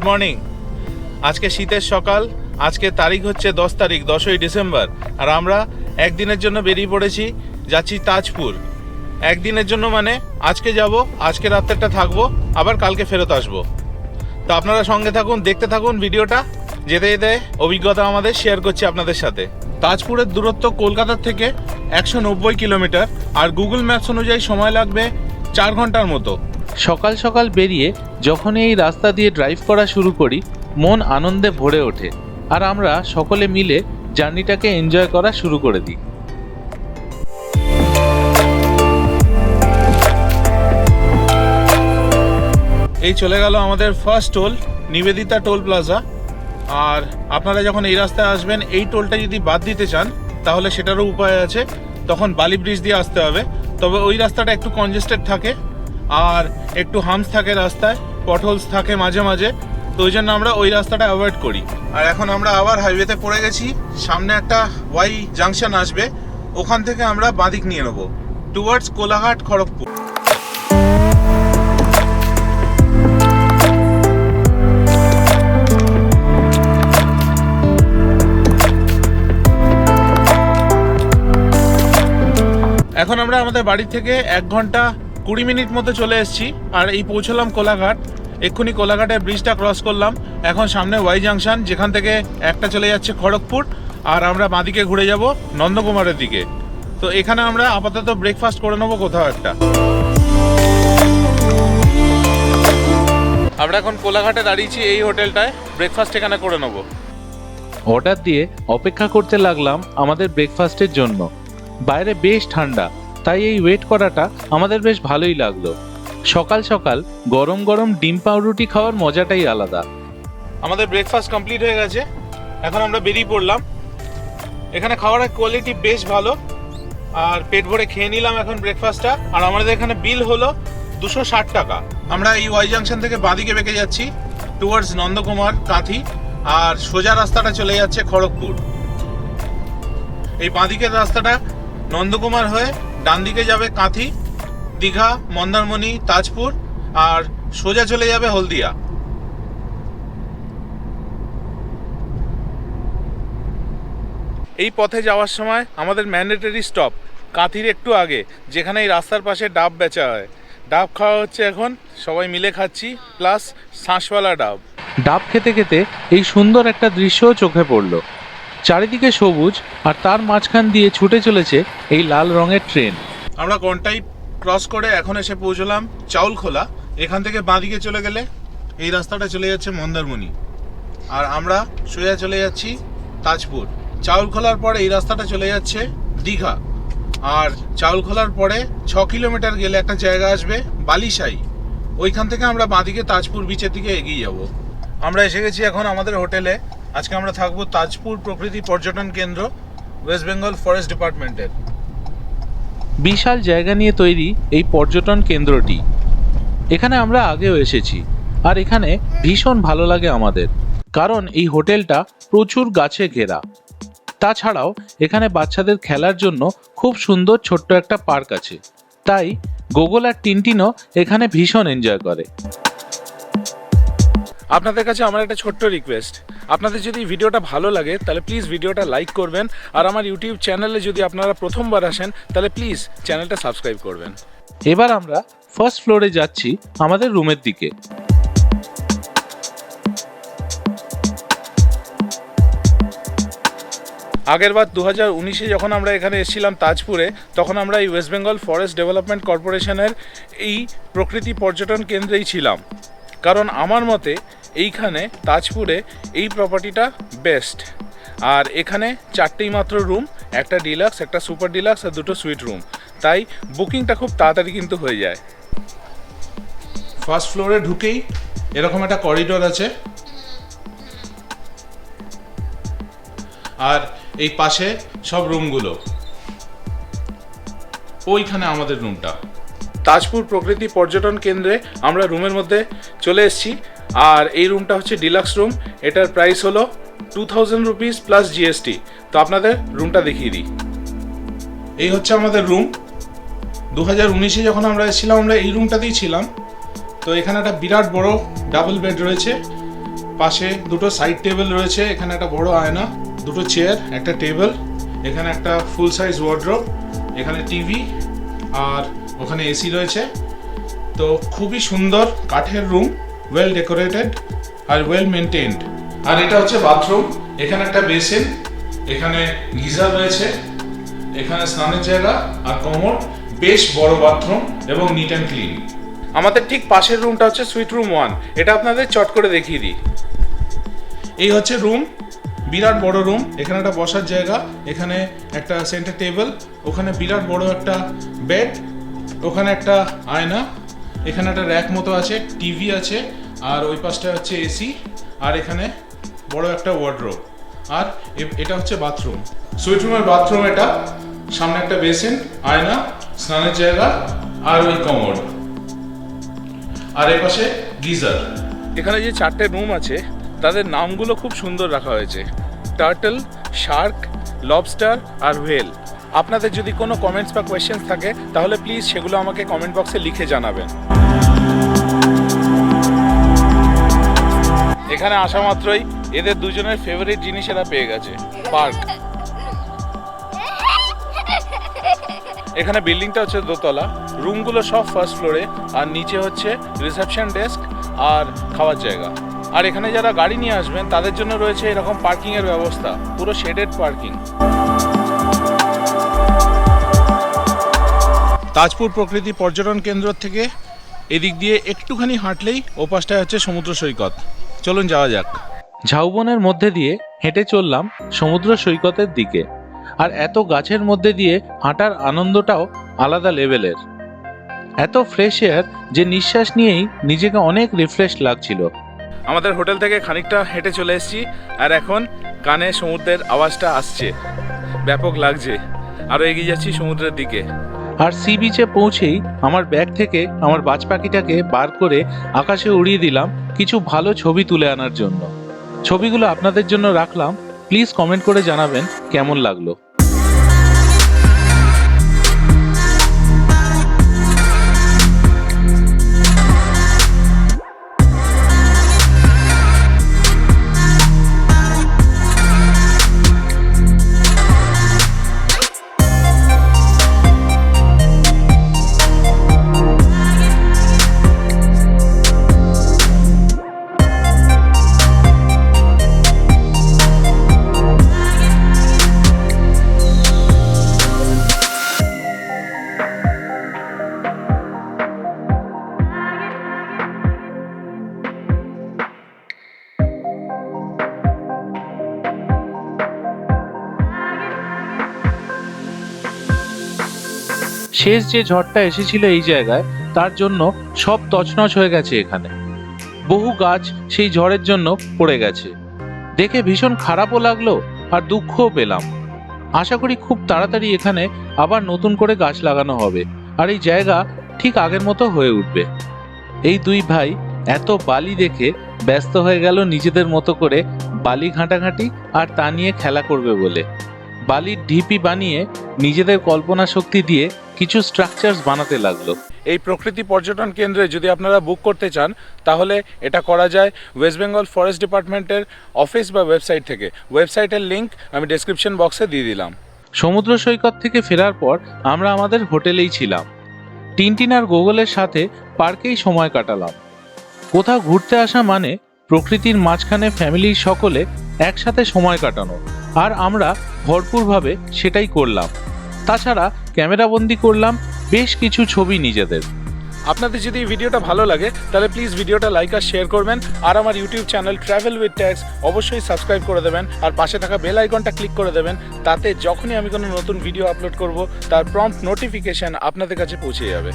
Good morning. আজকে শীতের সকাল, আজকে তারিখ হচ্ছে 10 তারিখ 10ই ডিসেম্বর, আর আমরা একদিনের জন্য বেরিয়ে পড়েছি, যাচ্ছি তাজপুর। একদিনের জন্য মানে আজকে যাব, আজকে রাত্রেটা থাকবো, আবার কালকে ফেরত আসবো। তো আপনারা সঙ্গে থাকুন, দেখতে থাকুন ভিডিওটা। যেতে যেতে অভিজ্ঞতা আমাদের শেয়ার করছি আপনাদের সাথে। তাজপুরের দূরত্ব কলকাতার থেকে 190 কিলোমিটার, আর গুগল ম্যাপস অনুযায়ী সময় লাগবে 4 ঘন্টার মতো। সকাল সকাল বেরিয়ে যখন এই রাস্তা দিয়ে ড্রাইভ করা শুরু করি, মন আনন্দে ভরে ওঠে, আর আমরা সকলে মিলে জার্নিটাকে এনজয় করা শুরু করে দিই। এই চলে গেল আমাদের first toll, Nivedita toll plaza. আর আপনারা যখন এই রাস্তায় আসবেন, এই টোলটা যদি বাদ দিতে চান তাহলে সেটারও উপায় আছে, তখন বালি ব্রিজ দিয়ে আসতে হবে। তবে ওই রাস্তাটা একটু কনজেস্টেড থাকে, আর একটু হামস থাকে রাস্তায়, পটহোলস থাকে মাঝে মাঝে, তো ওই জন্য আমরা ওই রাস্তাটা অ্যাভয়েড করি। আর এখন আমরা আবার হাইওয়েতে পড়ে গেছি, সামনে একটা ওয়াই জাংশন আসবে, ওখান থেকে আমরা বাঁদিক নিয়ে নেবো টুয়ার্ডস কোলাঘাট খড়গপুর। এখন আমরা আমাদের বাড়ি থেকে 1 ঘন্টা 20 মিনিট মতো চলে এসেছি, আর এই পৌঁছলাম কোলাঘাট। এক্ষুনি কোলাঘাটের ব্রিজটা ক্রস করলাম। এখন সামনে ওয়াই জাংশন, যেখান থেকে একটা চলে যাচ্ছে খড়গপুর, আর আমরা বাঁদিকে ঘুরে যাব নন্দকুমারের দিকে। তো এখানে আমরা আপাতত ব্রেকফাস্ট করে নেবো কোথাও একটা। আমরা এখন কোলাঘাটে দাঁড়িয়েছি এই হোটেলটায়, ব্রেকফাস্ট এখানে করে নেবো। অর্ডার দিয়ে অপেক্ষা করতে লাগলাম আমাদের ব্রেকফাস্টের জন্য। বাইরে বেশ ঠান্ডা, তাই এই ওয়েট করাটা আমাদের বেশ ভালোই লাগলো। সকাল সকাল গরম গরম ডিম পাউরুটি খাওয়ার মজাটাই আলাদা। আমাদের ব্রেকফাস্ট কমপ্লিট হয়ে গেছে, এখন আমরা বেরিয়ে পড়লাম। এখানে খাবারের কোয়ালিটি বেশ ভালো, আর পেট ভরে খেয়ে নিলাম এখন ব্রেকফাস্টটা। আর আমাদের এখানে বিল হলো 260 টাকা। আমরা এই ওয়াই জাংশন থেকে বাঁদিকে বেঁকে যাচ্ছি টুয়ার্ডস নন্দকুমার কাঁথি, আর সোজা রাস্তাটা চলে যাচ্ছে খড়গপুর। এই বাঁদিকের রাস্তাটা নন্দকুমার হয়ে ডান দিকে যাবে কাঁথি, দীঘা, মন্দারমণি, তাজপুর, আর সোজা চলে যাবে হলদিয়া। এই পথে যাওয়ার সময় আমাদের ম্যান্ডেটরি স্টপ কাঁথির একটু আগে, যেখানে এই রাস্তার পাশে ডাব বেচা হয়। ডাব খাওয়া হচ্ছে এখন, সবাই মিলে খাচ্ছি, প্লাস শাঁসওয়ালা ডাব। ডাব খেতে খেতে এই সুন্দর একটা দৃশ্যও চোখে পড়লো। চারিদিকে সবুজ, আর তার মাঝখান দিয়ে ছুটে চলেছে এই লাল রঙের ট্রেন। আমরা কোনটাই ক্রস করে এখন এসে পৌঁছলাম চাউলখোলা। এখান থেকে বাঁদিকে চলে গেলে এই রাস্তাটা চলে যাচ্ছে মন্দারমণি, আর আমরা সোজা চলে যাচ্ছি তাজপুর। চাউলখোলার পরে এই রাস্তাটা চলে যাচ্ছে দীঘা, আর চাউলখোলার পরে 6 কিলোমিটার গেলে একটা জায়গা আসবে বালিশাই, ওইখান থেকে আমরা বাঁদিকে তাজপুর বিচের দিকে এগিয়ে যাব। আমরা এসে গেছি এখন আমাদের হোটেলে। আজকে আমরা থাকবো তাজপুর প্রকৃতি পর্যটন কেন্দ্র, ওয়েস্ট বেঙ্গল ফরেস্ট ডিপার্টমেন্টের। বিশাল জায়গা নিয়ে তৈরি এই পর্যটন কেন্দ্রটি। এখানে আমরা আগেও এসেছি, আর এখানে ভীষণ ভালো লাগে আমাদের, কারণ এই হোটেলটা প্রচুর গাছে ঘেরা। তাছাড়াও এখানে বাচ্চাদের খেলার জন্য খুব সুন্দর ছোট্ট একটা পার্ক আছে, তাই গোগল আর টিনটিনও এখানে ভীষণ এনজয় করে। আপনাদের কাছে আমার একটা ছোট্ট রিকোয়েস্ট, আপনাদের যদি ভিডিওটা ভালো লাগে তাহলে প্লিজ ভিডিওটা লাইক করবেন, আর আমার ইউটিউব চ্যানেলে যদি আপনারা প্রথমবার আসেন তাহলে প্লিজ চ্যানেলটা সাবস্ক্রাইব করবেন। এবার আমরা ফার্স্ট ফ্লোরে যাচ্ছি আমাদের রুমের দিকে। আগেরবার 2019-এ যখন আমরা এখানে এসেছিলাম তাজপুরে, তখন আমরা এই ওয়েস্ট বেঙ্গল ফরেস্ট ডেভেলপমেন্ট কর্পোরেশনের এই প্রকৃতি পর্যটন কেন্দ্রেই ছিলাম, কারণ আমার মতে এইখানে তাজপুরে এই প্রপার্টিটা বেস্ট। আর এখানে 4টেই মাত্র রুম, একটা ডিলাক্স, একটা সুপার ডিলাক্স, আর 2টো সুইট রুম, তাই বুকিংটা খুব তাড়াতাড়ি কিন্তু হয়ে যায়। ফার্স্ট ফ্লোরে ঢুকেই এরকম একটা করিডোর আছে, আর এই পাশে সব রুমগুলো। ওইখানে আমাদের রুমটা। তাজপুর প্রকৃতি পর্যটন কেন্দ্রে আমরা রুমের মধ্যে চলে এসেছি, আর এই রুমটা হচ্ছে ডিলাক্স রুম। এটার প্রাইস হলো 2000 রুপিস প্লাস জিএসটি। তো আপনাদের রুমটা দেখিয়ে দিই। এই হচ্ছে আমাদের রুম। 2019-এ যখন আমরা এসেছিলাম আমরা এই রুমটাতেই ছিলাম। তো এখানে একটা বিরাট বড় ডাবল বেড রয়েছে, পাশে দুটো সাইড টেবিল রয়েছে, এখানে একটা বড় আয়না, দুটো চেয়ার, একটা টেবিল, এখানে একটা ফুল সাইজ ওয়ার্ড্রোব, এখানে টিভি আর ওখানে এসি রয়েছে। তো খুবই সুন্দর কাঠের room, well decorated are well maintained. আর এটা হচ্ছে বাথরুম, এখানে একটা বেসিন, এখানে গিজার রয়েছে, এখানে স্নানের জায়গা আর কমোড, বেশ বড় বাথরুম এবং নিট অ্যান্ড ক্লিন। আমাদের ঠিক পাশের রুমটা হচ্ছে সুইট রুম 1, এটা আপনাদের চট করে দেখিয়ে দিই। এই হচ্ছে রুম, বিরাট বড় রুম, এখানে একটা বসার জায়গা, এখানে একটা সেন্টার টেবিল, ওখানে বিরাট বড় একটা বেড, ওখানে একটা আয়না, এখানে একটা র্যাক মতো আছে, টিভি আছে, আর ওই পাশটা হচ্ছে এসি, আর এখানে বড় একটা ওয়ার্ড্রোব। আর এটা হচ্ছে বাথরুম, সুইট রুমের বাথরুম এটা, সামনে একটা বেসিন, আয়না, স্নানের জায়গা আর ওই কমোড, আর এই পাশে গিজার। এখানে যে 4টে রুম আছে তাদের নামগুলো খুব সুন্দর রাখা হয়েছে, টার্টল, শার্ক, লবস্টার আর হোয়েল। আপনাদের যদি কোনো কমেন্টস বা কোয়েশ্চেন্স থাকে তাহলে প্লিজ সেগুলো আমাকে কমেন্ট বক্সে লিখে জানাবেন। এখানে আসা মাত্রই এদের দুজনের ফেভারিট জিনিস এরা পেয়ে গেছে, পার্ক। এখানে বিল্ডিংটা হচ্ছে দোতলা, রুমগুলো সব ফার্স্ট ফ্লোরে, আর নিচে হচ্ছে রিসেপশন ডেস্ক আর খাওয়ার জায়গা। আর এখানে যারা গাড়ি নিয়ে আসবেন তাদের জন্য রয়েছে এরকম পার্কিং এর ব্যবস্থা, পুরো শেডেড পার্কিং। তাজপুর প্রকৃতি পর্যটন কেন্দ্র থেকে এদিক দিয়ে একটুখানি হাঁটলেই ওপাশটায় হচ্ছে সমুদ্র সৈকত। চলুন যাওয়া যাক। ঝাউবনের মধ্যে দিয়ে হেঁটে চললাম সমুদ্র সৈকতের দিকে। আর এত গাছের মধ্যে দিয়ে হাঁটার আনন্দটাও আলাদা লেভেলের। এত ফ্রেশ এয়ার যে নিঃশ্বাস নিয়েই নিজেকে অনেক রিফ্রেশ লাগছিল। আমাদের হোটেল থেকে খানিকটা হেঁটে চলে এসেছি, আর এখন কানে সমুদ্রের আওয়াজটা আসছে, ব্যাপক লাগছে। আরও এগিয়ে যাচ্ছি সমুদ্রের দিকে। আর সি বিচে পৌঁছেই আমার ব্যাগ থেকে আমার বাজ পাখিটাকে বার করে আকাশে উড়িয়ে দিলাম কিছু ভালো ছবি তুলে আনার জন্য। ছবিগুলো আপনাদের জন্য রাখলাম, প্লিজ কমেন্ট করে জানাবেন কেমন লাগলো। শেষ যে ঝড়টা এসেছিল এই জায়গায়, তার জন্য সব তছনছ হয়ে গেছে। এখানে বহু গাছ সেই ঝড়ের জন্য পড়ে গেছে। দেখে ভীষণ খারাপও লাগলো আর দুঃখও পেলাম। আশা করি খুব তাড়াতাড়ি এখানে আবার নতুন করে গাছ লাগানো হবে আর এই জায়গা ঠিক আগের মতো হয়ে উঠবে। এই দুই ভাই এত বালি দেখে ব্যস্ত হয়ে গেল নিজেদের মতো করে বালি ঘাঁটাঘাঁটি আর তা নিয়ে খেলা করবে বলে। বালির ঢিপি বানিয়ে নিজেদের কল্পনা শক্তি দিয়ে কিছু স্ট্রাকচারস বানাতে লাগলো। এই প্রকৃতি পর্যটন কেন্দ্রে যদি আপনারা বুক করতে চান তাহলে এটা করা যায় ওয়েস্ট বেঙ্গল ফরেস্ট ডিপার্টমেন্টের অফিস বা ওয়েবসাইট থেকে। ওয়েবসাইটের লিঙ্ক আমি ডেসক্রিপশন বক্সে দিয়ে দিলাম। সমুদ্র সৈকত থেকে ফেরার পর আমরা আমাদের হোটেলেই ছিলাম। টিনটিন আর গোগলের সাথে পার্কেই সময় কাটালাম। কোথাও ঘুরতে আসা মানে প্রকৃতির মাঝখানে ফ্যামিলির সকলে একসাথে সময় কাটানো, আর আমরা ভরপুরভাবে সেটাই করলাম। তাছাড়া ক্যামেরাবন্দি করলাম বেশ কিছু ছবি নিজেদের। আপনাদের যদি এই ভিডিওটা ভালো লাগে তাহলে প্লিজ ভিডিওটা লাইক আর শেয়ার করবেন, আর আমার YouTube channel travel with tax অবশ্যই সাবস্ক্রাইব করে দেবেন, আর পাশে থাকা বেল আইকনটা ক্লিক করে দেবেন। তাতে যখনই আমি কোনো নতুন ভিডিও আপলোড করব তার প্রম্পট নোটিফিকেশন আপনাদের কাছে পৌঁছে যাবে।